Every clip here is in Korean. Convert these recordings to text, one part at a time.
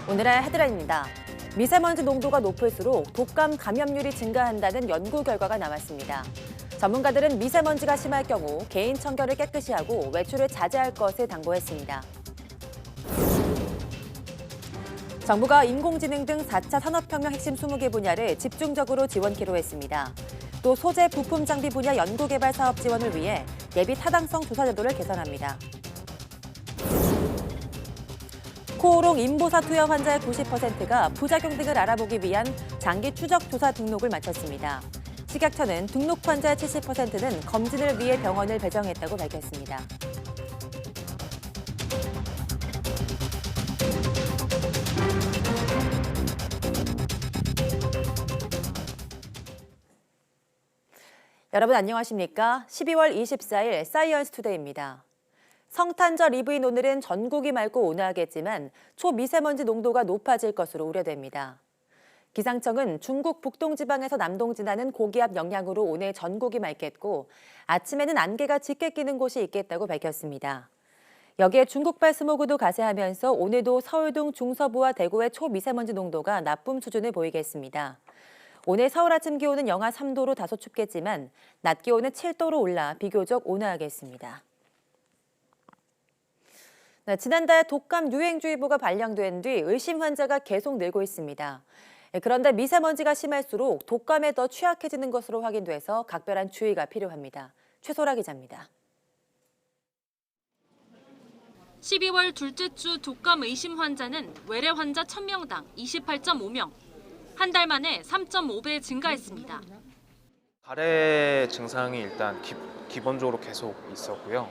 오늘의 헤드라인입니다. 미세먼지 농도가 높을수록 독감 감염률이 증가한다는 연구 결과가 나왔습니다. 전문가들은 미세먼지가 심할 경우 개인 청결을 깨끗이 하고 외출을 자제할 것을 당부했습니다. 정부가 인공지능 등 4차 산업혁명 핵심 20개 분야를 집중적으로 지원키로 했습니다. 또 소재 부품 장비 분야 연구개발 사업 지원을 위해 예비 타당성 조사 제도를 개선합니다. 코오롱 인보사 투여 환자의 90%가 부작용 등을 알아보기 위한 장기 추적 조사 등록을 마쳤습니다. 식약처는 등록 환자의 70%는 검진을 위해 병원을 배정했다고 밝혔습니다. 여러분 안녕하십니까? 12월 24일 사이언스 투데이입니다. 성탄절 이브인 오늘은 전국이 맑고 온화하겠지만 초미세먼지 농도가 높아질 것으로 우려됩니다. 기상청은 중국 북동지방에서 남동 지나는 고기압 영향으로 오늘 전국이 맑겠고 아침에는 안개가 짙게 끼는 곳이 있겠다고 밝혔습니다. 여기에 중국발 스모그도 가세하면서 오늘도 서울 등 중서부와 대구의 초미세먼지 농도가 나쁨 수준을 보이겠습니다. 오늘 서울 아침 기온은 영하 3도로 다소 춥겠지만 낮 기온은 7도로 올라 비교적 온화하겠습니다. 지난달 독감 유행주의보가 발령된 뒤 의심 환자가 계속 늘고 있습니다. 그런데 미세먼지가 심할수록 독감에 더 취약해지는 것으로 확인돼서 각별한 주의가 필요합니다. 최소라 기자입니다. 12월 둘째 주 독감 의심 환자는 외래 환자 1000명당 28.5명. 한 달 만에 3.5배 증가했습니다. 가래 증상이 일단 기본적으로 계속 있었고요.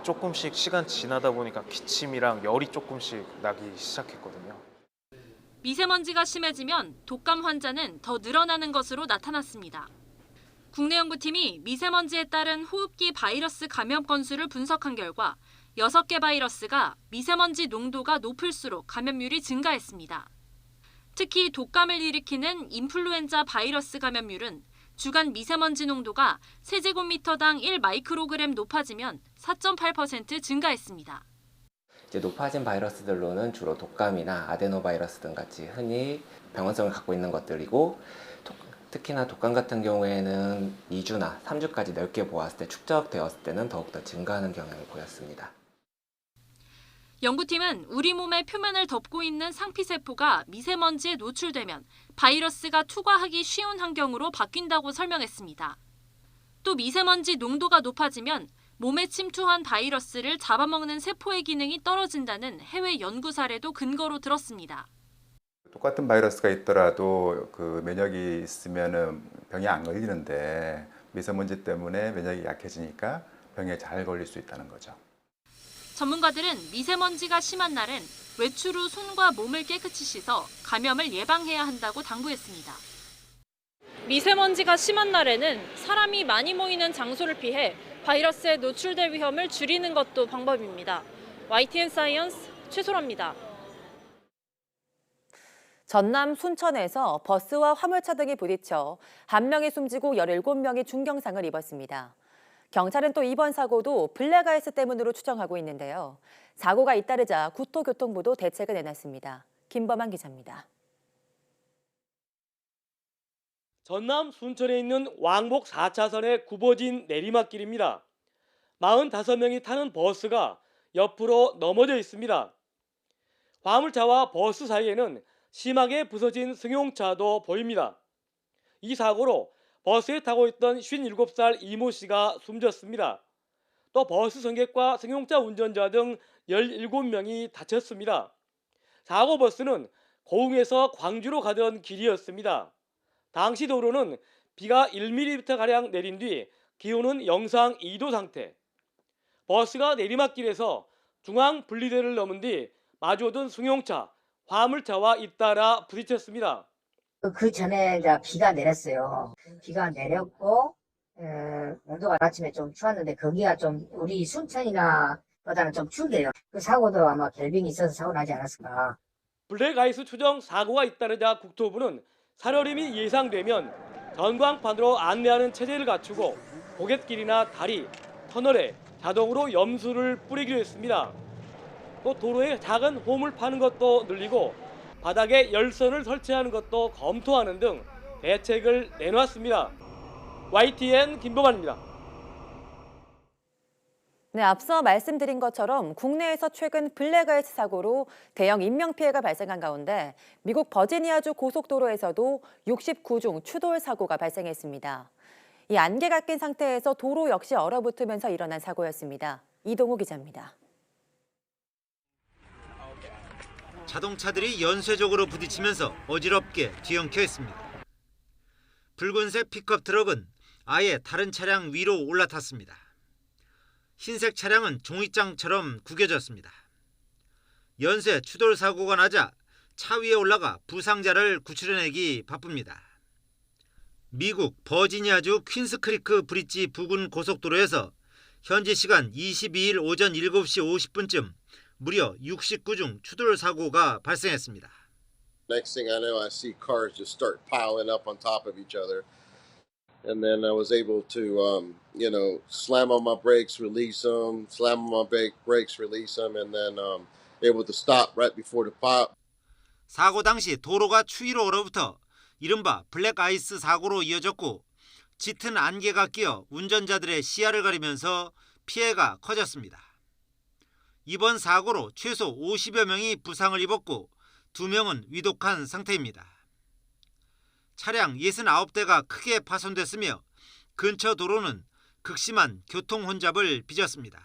조금씩 시간 지나다 보니까 기침이랑 열이 조금씩 나기 시작했거든요. 미세먼지가 심해지면 독감 환자는 더 늘어나는 것으로 나타났습니다. 국내 연구팀이 미세먼지에 따른 호흡기 바이러스 감염 건수를 분석한 결과 6개 바이러스가 미세먼지 농도가 높을수록 감염률이 증가했습니다. 특히 독감을 일으키는 인플루엔자 바이러스 감염률은 주간 미세먼지 농도가 세제곱미터당 1마이크로그램 높아지면 4.8% 증가했습니다. 이제 높아진 바이러스들로는 주로 독감이나 아데노바이러스 등 같이 흔히 병원성을 갖고 있는 것들이고 특히나 독감 같은 경우에는 2주나 3주까지 넓게 보았을 때 축적되었을 때는 더욱더 증가하는 경향을 보였습니다. 연구팀은 우리 몸의 표면을 덮고 있는 상피세포가 미세먼지에 노출되면 바이러스가 투과하기 쉬운 환경으로 바뀐다고 설명했습니다. 또 미세먼지 농도가 높아지면 몸에 침투한 바이러스를 잡아먹는 세포의 기능이 떨어진다는 해외 연구 사례도 근거로 들었습니다. 똑같은 바이러스가 있더라도 그 면역이 있으면은 병이 안 걸리는데 미세먼지 때문에 면역이 약해지니까 병에 잘 걸릴 수 있다는 거죠. 전문가들은 미세먼지가 심한 날엔 외출 후 손과 몸을 깨끗이 씻어 감염을 예방해야 한다고 당부했습니다. 미세먼지가 심한 날에는 사람이 많이 모이는 장소를 피해 바이러스에 노출될 위험을 줄이는 것도 방법입니다. YTN 사이언스 최소라입니다. 전남 순천에서 버스와 화물차 등이 부딪혀 1명이 숨지고 17명이 중경상을 입었습니다. 경찰은 또 이번 사고도 블랙아이스 때문으로 추정하고 있는데요. 사고가 잇따르자 국토교통부도 대책을 내놨습니다. 김범한 기자입니다. 전남 순천에 있는 왕복 4차선의 굽어진 내리막길입니다. 45명이 타는 버스가 옆으로 넘어져 있습니다. 화물차와 버스 사이에는 심하게 부서진 승용차도 보입니다. 이 사고로 버스에 타고 있던 57살 이모 씨가 숨졌습니다. 또 버스 승객과 승용차 운전자 등 17명이 다쳤습니다. 사고 버스는 고흥에서 광주로 가던 길이었습니다. 당시 도로는 비가 1mm가량 내린 뒤 기온은 영상 2도 상태. 버스가 내리막길에서 중앙 분리대를 넘은 뒤 마주오던 승용차, 화물차와 잇따라 부딪혔습니다. 그 전에 이제 비가 내렸어요. 비가 내렸고 온도가 아침에 좀 추웠는데 거기가 좀 우리 순천이나 보다는 좀 추게요. 그 사고도 아마 결빙이 있어서 사고 나지 않았을까. 블랙아이스 추정 사고가 잇따르자 국토부는 살얼음이 예상되면 전광판으로 안내하는 체제를 갖추고 고갯길이나 다리, 터널에 자동으로 염수를 뿌리기로 했습니다. 또 도로에 작은 홈을 파는 것도 늘리고 바닥에 열선을 설치하는 것도 검토하는 등 대책을 내놓았습니다. YTN 김보만입니다. 네, 앞서 말씀드린 것처럼 국내에서 최근 블랙아이스 사고로 대형 인명피해가 발생한 가운데 미국 버지니아주 고속도로에서도 69중 추돌 사고가 발생했습니다. 이 안개가 낀 상태에서 도로 역시 얼어붙으면서 일어난 사고였습니다. 이동우 기자입니다. 자동차들이 연쇄적으로 부딪히면서 어지럽게 뒤엉켜 있습니다. 붉은색 픽업 트럭은 아예 다른 차량 위로 올라탔습니다. 흰색 차량은 종이장처럼 구겨졌습니다. 연쇄 추돌 사고가 나자 차 위에 올라가 부상자를 구출해내기 바쁩니다. 미국 버지니아주 퀸스크리크 브릿지 부근 고속도로에서 현지 시간 22일 오전 7시 50분쯤 무려 69중 추돌 사고가 발생했습니다. Next thing I know, I see cars just start piling up on top of each other. And then I was able to, slam on my brakes, release them, slam on my brakes, release them, and then able to stop right before the pile. 사고 당시 도로가 추위로 얼어붙어 이른바 블랙아이스 사고로 이어졌고 짙은 안개가 끼어 운전자들의 시야를 가리면서 피해가 커졌습니다. 이번 사고로 최소 50여 명이 부상을 입었고 2명은 위독한 상태입니다. 차량 69대가 크게 파손됐으며 근처 도로는 극심한 교통 혼잡을 빚었습니다.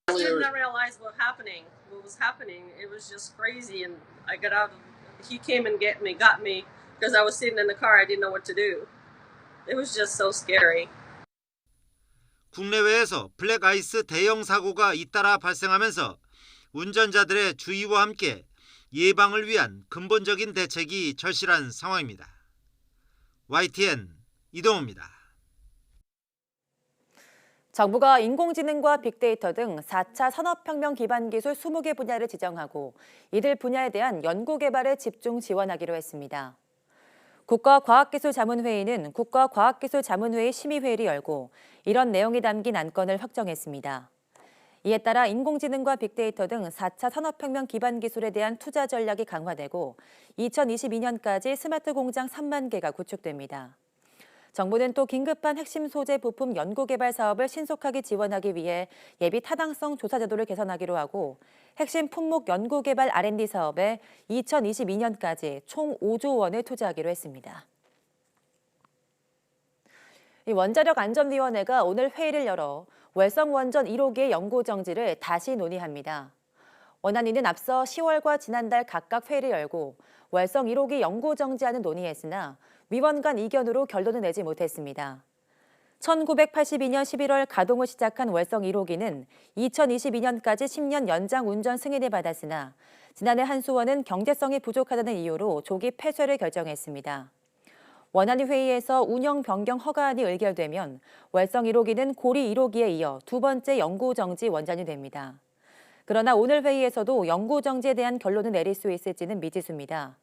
I didn't realize what was happening. It was just crazy, and I got out. He came and got me because I was sitting in the car. I didn't know what to do. It was just so scary. 국내외에서 블랙아이스 대형 사고가 잇따라 발생하면서 운전자들의 주의와 함께 예방을 위한 근본적인 대책이 절실한 상황입니다. YTN 이동호입니다. 정부가 인공지능과 빅데이터 등 4차 산업혁명 기반 기술 20개 분야를 지정하고 이들 분야에 대한 연구개발에 집중 지원하기로 했습니다. 국가과학기술자문회의는 국가과학기술자문회의 심의회를 열고 이런 내용이 담긴 안건을 확정했습니다. 이에 따라 인공지능과 빅데이터 등 4차 산업혁명 기반 기술에 대한 투자 전략이 강화되고 2022년까지 스마트 공장 3만 개가 구축됩니다. 정부는 또 긴급한 핵심 소재 부품 연구개발 사업을 신속하게 지원하기 위해 예비 타당성 조사 제도를 개선하기로 하고 핵심 품목 연구개발 R&D 사업에 2022년까지 총 5조 원을 투자하기로 했습니다. 원자력안전위원회가 오늘 회의를 열어 월성원전 1호기의 연구 정지를 다시 논의합니다. 원안위는 앞서 10월과 지난달 각각 회의를 열고 월성 1호기 연구 정지안을 논의했으나 위원 간 이견으로 결론을 내지 못했습니다. 1982년 11월 가동을 시작한 월성 1호기는 2022년까지 10년 연장 운전 승인을 받았으나 지난해 한수원은 경제성이 부족하다는 이유로 조기 폐쇄를 결정했습니다. 원안위 회의에서 운영 변경 허가안이 의결되면 월성 1호기는 고리 1호기에 이어 두 번째 연구 정지 원전이 됩니다. 그러나 오늘 회의에서도 연구 정지에 대한 결론을 내릴 수 있을지는 미지수입니다.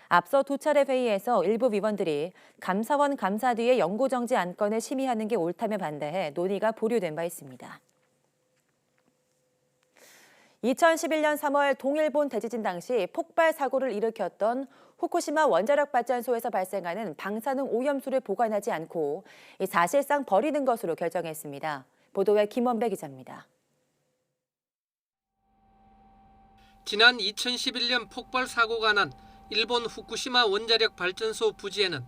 앞서 두 차례 회의에서 일부 위원들이 감사원 감사 뒤에 연구 정지 안건을 심의하는 게 옳다며 반대해 논의가 보류된 바 있습니다. 2011년 3월 동일본 대지진 당시 폭발 사고를 일으켰던 후쿠시마 원자력 발전소에서 발생하는 방사능 오염수를 보관하지 않고 사실상 버리는 것으로 결정했습니다. 보도에 김원배 기자입니다. 지난 2011년 폭발 사고가 난 일본 후쿠시마 원자력 발전소 부지에는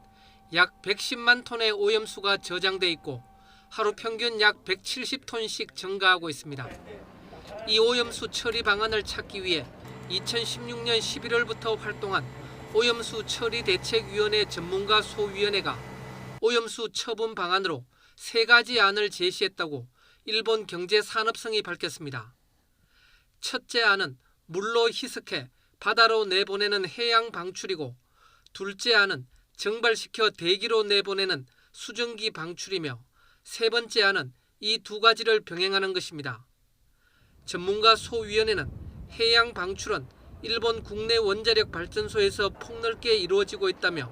약 110만 톤의 오염수가 저장돼 있고 하루 평균 약 170톤씩 증가하고 있습니다. 이 오염수 처리 방안을 찾기 위해 2016년 11월부터 활동한 오염수 처리 대책위원회 전문가 소위원회가 오염수 처분 방안으로 3가지 안을 제시했다고 일본 경제산업성이 밝혔습니다. 첫째 안은 물로 희석해 바다로 내보내는 해양 방출이고 둘째 안은 증발시켜 대기로 내보내는 수증기 방출이며 세 번째 안은 이 두 가지를 병행하는 것입니다. 전문가 소위원회는 해양 방출은 일본 국내 원자력 발전소에서 폭넓게 이루어지고 있다며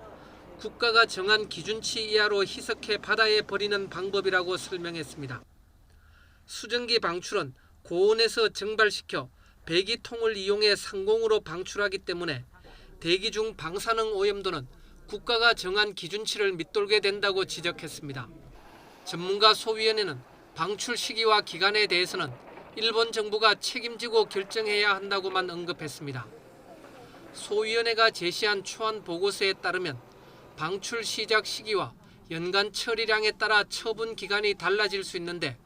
국가가 정한 기준치 이하로 희석해 바다에 버리는 방법이라고 설명했습니다. 수증기 방출은 고온에서 증발시켜 배기통을 이용해 상공으로 방출하기 때문에 대기 중 방사능 오염도는 국가가 정한 기준치를 밑돌게 된다고 지적했습니다. 전문가 소위원회는 방출 시기와 기간에 대해서는 일본 정부가 책임지고 결정해야 한다고만 언급했습니다. 소위원회가 제시한 초안 보고서에 따르면 방출 시작 시기와 연간 처리량에 따라 처분 기간이 달라질 수 있는데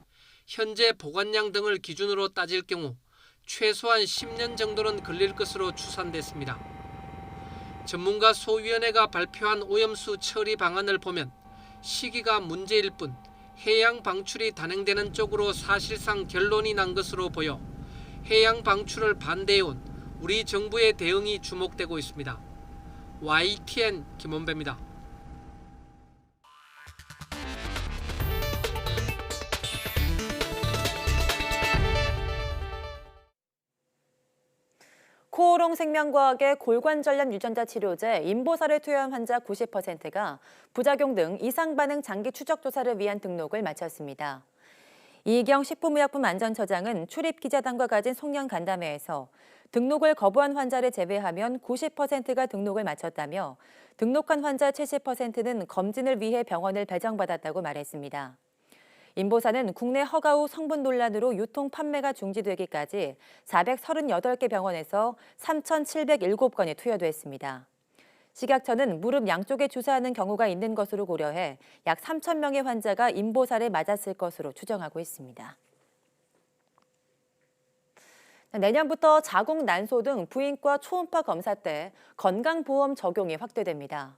현재 보관량 등을 기준으로 따질 경우 최소한 10년 정도는 걸릴 것으로 추산됐습니다. 전문가 소위원회가 발표한 오염수 처리 방안을 보면 시기가 문제일 뿐 해양 방출이 단행되는 쪽으로 사실상 결론이 난 것으로 보여 해양 방출을 반대해온 우리 정부의 대응이 주목되고 있습니다. YTN 김원배입니다. 코오롱 생명과학의 골관절염 유전자 치료제 인보사를 투여한 환자 90%가 부작용 등 이상 반응 장기 추적 조사를 위한 등록을 마쳤습니다. 이희경 식품의약품안전처장은 출입 기자단과 가진 송년 간담회에서 등록을 거부한 환자를 제외하면 90%가 등록을 마쳤다며 등록한 환자 70%는 검진을 위해 병원을 배정받았다고 말했습니다. 인보사는 국내 허가 후 성분 논란으로 유통 판매가 중지되기까지 438개 병원에서 3,707건이 투여됐습니다. 식약처는 무릎 양쪽에 주사하는 경우가 있는 것으로 고려해 약 3,000명의 환자가 인보사를 맞았을 것으로 추정하고 있습니다. 내년부터 자궁 난소 등 부인과 초음파 검사 때 건강보험 적용이 확대됩니다.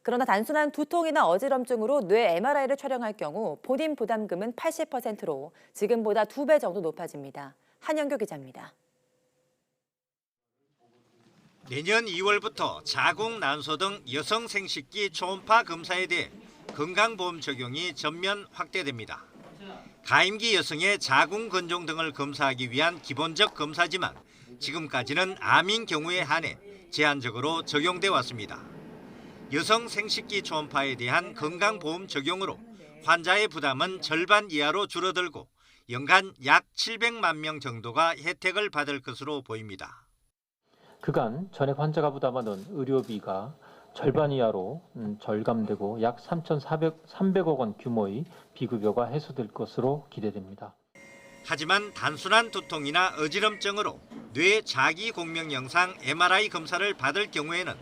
그러나 단순한 두통이나 어지럼증으로 뇌 MRI를 촬영할 경우 본인 부담금은 80%로 지금보다 2배 정도 높아집니다. 한영규 기자입니다. 내년 2월부터 자궁, 난소 등 여성 생식기 초음파 검사에 대해 건강보험 적용이 전면 확대됩니다. 가임기 여성의 자궁 건종 등을 검사하기 위한 기본적 검사지만 지금까지는 암인 경우에 한해 제한적으로 적용돼 왔습니다. 여성 생식기 초음파에 대한 건강보험 적용으로 환자의 부담은 절반 이하로 줄어들고 연간 약 700만 명 정도가 혜택을 받을 것으로 보입니다. 그간 전액 환자가 부담하는 의료비가 절반 이하로 절감되고 약 3,300억 원 규모의 비급여가 해소될 것으로 기대됩니다. 하지만 단순한 두통이나 어지럼증으로 뇌 자기 공명 영상 MRI 검사를 받을 경우에는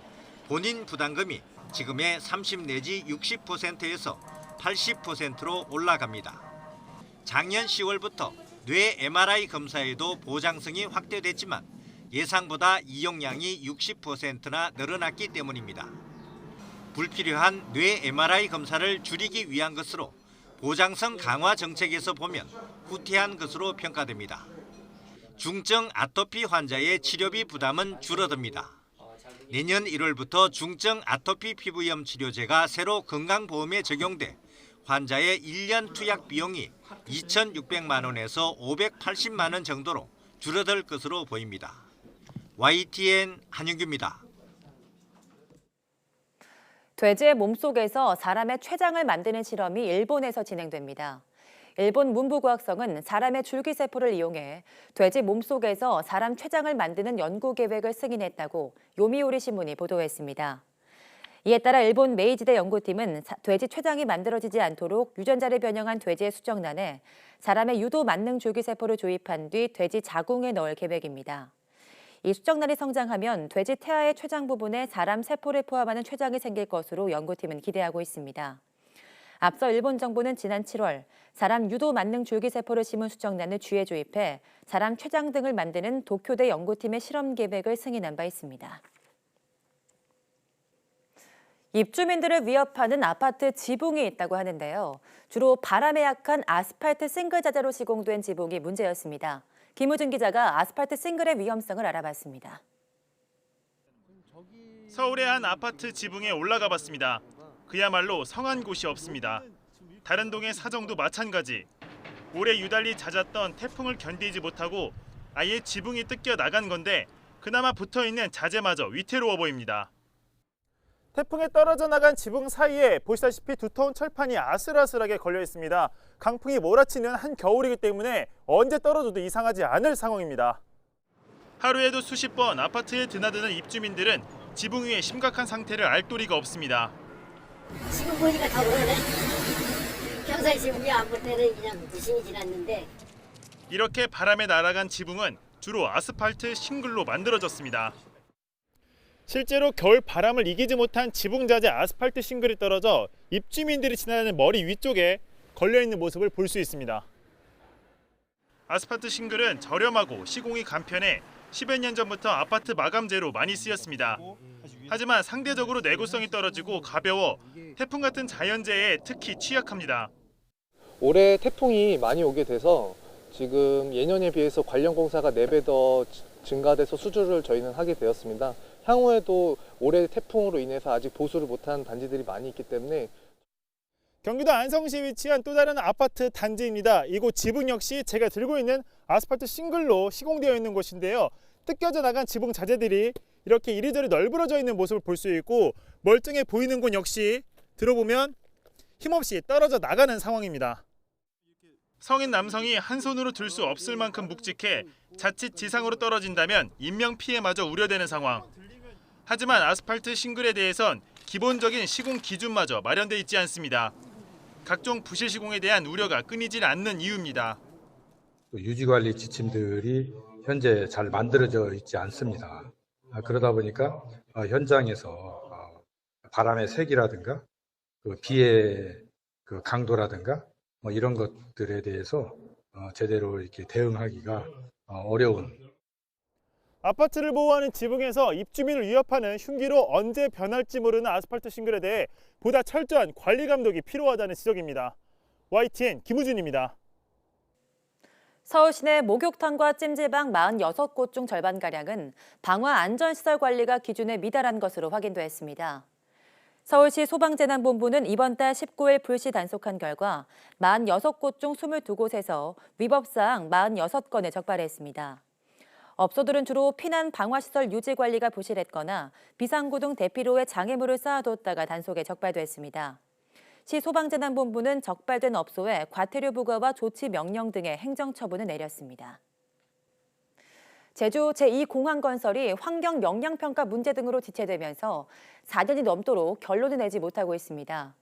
본인 부담금이 지금의 30 내지 60%에서 80%로 올라갑니다. 작년 10월부터 뇌 MRI 검사에도 보장성이 확대됐지만 예상보다 이용량이 60%나 늘어났기 때문입니다. 불필요한 뇌 MRI 검사를 줄이기 위한 것으로 보장성 강화 정책에서 보면 후퇴한 것으로 평가됩니다. 중증 아토피 환자의 치료비 부담은 줄어듭니다. 내년 1월부터 중증 아토피 피부염 치료제가 새로 건강보험에 적용돼 환자의 1년 투약 비용이 2,600만 원에서 580만 원 정도로 줄어들 것으로 보입니다. YTN 한윤규입니다. 돼지의 몸속에서 사람의 췌장을 만드는 실험이 일본에서 진행됩니다. 일본 문부과학성은 사람의 줄기세포를 이용해 돼지 몸속에서 사람 췌장을 만드는 연구 계획을 승인했다고 요미우리 신문이 보도했습니다. 이에 따라 일본 메이지대 연구팀은 돼지 췌장이 만들어지지 않도록 유전자를 변형한 돼지의 수정란에 사람의 유도 만능 줄기세포를 조입한 뒤 돼지 자궁에 넣을 계획입니다. 이 수정란이 성장하면 돼지 태아의 췌장 부분에 사람 세포를 포함하는 췌장이 생길 것으로 연구팀은 기대하고 있습니다. 앞서 일본 정부는 지난 7월 사람 유도 만능 줄기세포를 심은 수정란을 쥐에 조입해 사람 췌장 등을 만드는 도쿄대 연구팀의 실험 계획을 승인한 바 있습니다. 입주민들을 위협하는 아파트 지붕이 있다고 하는데요. 주로 바람에 약한 아스팔트 싱글 자재로 시공된 지붕이 문제였습니다. 김우준 기자가 아스팔트 싱글의 위험성을 알아봤습니다. 서울의 한 아파트 지붕에 올라가 봤습니다. 그야말로 성한 곳이 없습니다. 다른 동의 사정도 마찬가지. 올해 유달리 잦았던 태풍을 견디지 못하고 아예 지붕이 뜯겨 나간 건데 그나마 붙어있는 자재마저 위태로워 보입니다. 태풍에 떨어져 나간 지붕 사이에 보시다시피 두터운 철판이 아슬아슬하게 걸려 있습니다. 강풍이 몰아치는 한겨울이기 때문에 언제 떨어져도 이상하지 않을 상황입니다. 하루에도 수십 번 아파트에 드나드는 입주민들은 지붕 위의 심각한 상태를 알 도리가 없습니다. 지금 보니까 다 오르네. 평소에 지붕이 안 볼 때는 그냥 무심히 지났는데. 이렇게 바람에 날아간 지붕은 주로 아스팔트 싱글로 만들어졌습니다. 실제로 겨울 바람을 이기지 못한 지붕 자재 아스팔트 싱글이 떨어져 입주민들이 지나다니는 머리 위쪽에 걸려있는 모습을 볼 수 있습니다. 아스팔트 싱글은 저렴하고 시공이 간편해 10여 년 전부터 아파트 마감재로 많이 쓰였습니다. 하지만 상대적으로 내구성이 떨어지고 가벼워 태풍 같은 자연재해에 특히 취약합니다. 올해 태풍이 많이 오게 돼서 지금 예년에 비해서 관련 공사가 4배 더 증가돼서 수주를 저희는 하게 되었습니다. 향후에도 올해 태풍으로 인해서 아직 보수를 못한 단지들이 많이 있기 때문에. 경기도 안성시에 위치한 또 다른 아파트 단지입니다. 이곳 지붕 역시 제가 들고 있는 아스팔트 싱글로 시공되어 있는 곳인데요. 뜯겨져 나간 지붕 자재들이 이렇게 이리저리 널브러져 있는 모습을 볼 수 있고 멀쩡해 보이는 곳 역시 들어보면 힘없이 떨어져 나가는 상황입니다. 성인 남성이 한 손으로 들 수 없을 만큼 묵직해 자칫 지상으로 떨어진다면 인명피해마저 우려되는 상황. 하지만 아스팔트 싱글에 대해선 기본적인 시공 기준마저 마련돼 있지 않습니다. 각종 부실 시공에 대한 우려가 끊이질 않는 이유입니다. 유지관리 지침들이 현재 잘 만들어져 있지 않습니다. 그러다 보니까 현장에서 바람의 색이라든가 비의 강도라든가 이런 것들에 대해서 제대로 이렇게 대응하기가 어려운. 아파트를 보호하는 지붕에서 입주민을 위협하는 흉기로 언제 변할지 모르는 아스팔트 싱글에 대해 보다 철저한 관리 감독이 필요하다는 지적입니다. YTN 김우준입니다. 서울 시내 목욕탕과 찜질방 46곳 중 절반가량은 방화 안전시설 관리가 기준에 미달한 것으로 확인됐습니다. 서울시 소방재난본부는 이번 달 19일 불시 단속한 결과 46곳 중 22곳에서 위법사항 46건을 적발했습니다. 업소들은 주로 피난 방화시설 유지 관리가 부실했거나 비상구 등 대피로에 장애물을 쌓아뒀다가 단속에 적발됐습니다. 시 소방재난본부는 적발된 업소에 과태료 부과와 조치 명령 등의 행정처분을 내렸습니다. 제주 제2공항 건설이 환경 영향평가 문제 등으로 지체되면서 4년이 넘도록 결론을 내지 못하고 있습니다.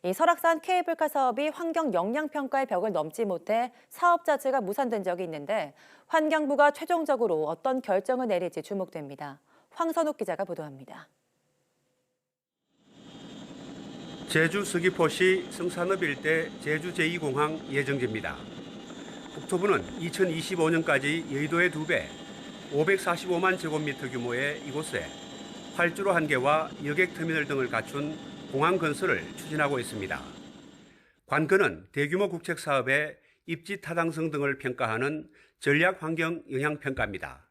이 설악산 케이블카 사업이 환경 영향평가의 벽을 넘지 못해 사업 자체가 무산된 적이 있는데 환경부가 최종적으로 어떤 결정을 내릴지 주목됩니다. 황선욱 기자가 보도합니다. 제주 서귀포시 성산읍 일대 제주 제2공항 예정지입니다. 국토부는 2025년까지 여의도의 2배, 545만 제곱미터 규모의 이곳에 활주로 1개와 여객터미널 등을 갖춘 공항 건설을 추진하고 있습니다. 관건은 대규모 국책 사업의 입지 타당성 등을 평가하는 전략환경영향평가입니다.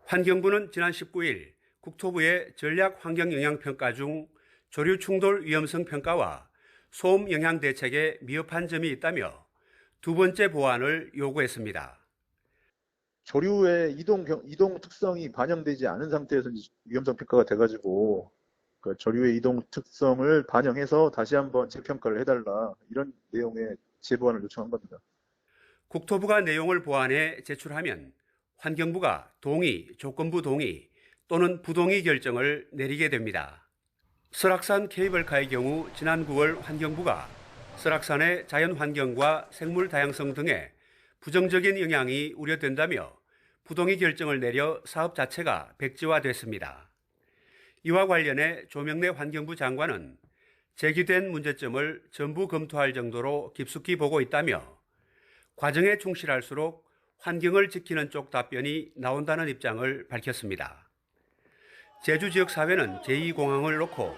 환경부는 지난 19일 국토부의 전략환경영향평가 중 조류 충돌 위험성 평가와 소음 영향 대책에 미흡한 점이 있다며 두 번째 보완을 요구했습니다. 조류의 이동 특성이 반영되지 않은 상태에서 위험성 평가가 돼가지고 그 조류의 이동 특성을 반영해서 다시 한번 재평가를 해달라, 이런 내용의 재보완을 요청한 겁니다. 국토부가 내용을 보완해 제출하면 환경부가 동의, 조건부 동의 또는 부동의 결정을 내리게 됩니다. 설악산 케이블카의 경우 지난 9월 환경부가 설악산의 자연환경과 생물 다양성 등에 부정적인 영향이 우려된다며 부동의 결정을 내려 사업 자체가 백지화됐습니다. 이와 관련해 조명래 환경부 장관은 제기된 문제점을 전부 검토할 정도로 깊숙이 보고 있다며 과정에 충실할수록 환경을 지키는 쪽 답변이 나온다는 입장을 밝혔습니다. 제주 지역 사회는 제2공항을 놓고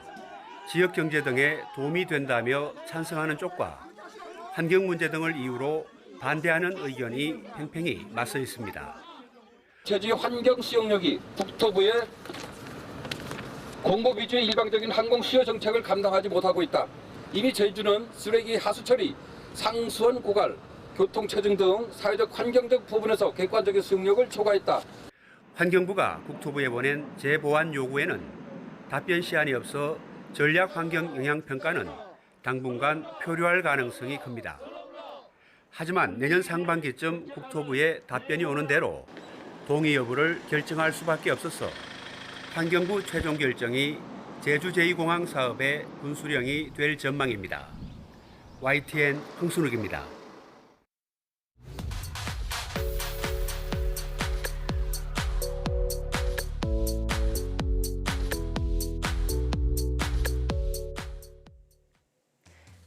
지역 경제 등에 도움이 된다며 찬성하는 쪽과 환경 문제 등을 이유로 반대하는 의견이 팽팽히 맞서 있습니다. 제주의 환경 수용력이 국토부의 공급 위주의 일방적인 항공 수요 정책을 감당하지 못하고 있다. 이미 제주는 쓰레기 하수 처리, 상수원 고갈, 교통 체증 등 사회적 환경적 부분에서 객관적인 수용력을 초과했다. 환경부가 국토부에 보낸 재보완 요구에는 답변 시한이 없어 전략환경영향평가는 당분간 표류할 가능성이 큽니다. 하지만 내년 상반기쯤 국토부에 답변이 오는 대로 동의 여부를 결정할 수밖에 없어서 환경부 최종 결정이 제주 제2공항 사업의 분수령이 될 전망입니다. YTN 홍순욱입니다.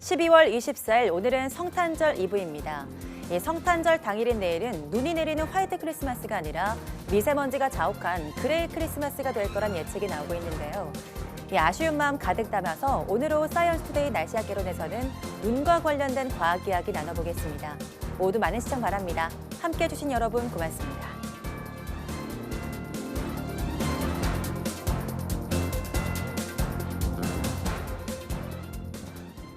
(12월 24일) 오늘은 성탄절 이브입니다. 이 성탄절 당일인 내일은 눈이 내리는 화이트 크리스마스가 아니라 미세먼지가 자욱한 그레이 크리스마스가 될 거란 예측이 나오고 있는데요. 이 아쉬운 마음 가득 담아서 오늘 오후 사이언스 투데이 날씨학 개론에서는 눈과 관련된 과학 이야기 나눠보겠습니다. 모두 많은 시청 바랍니다. 함께해 주신 여러분 고맙습니다.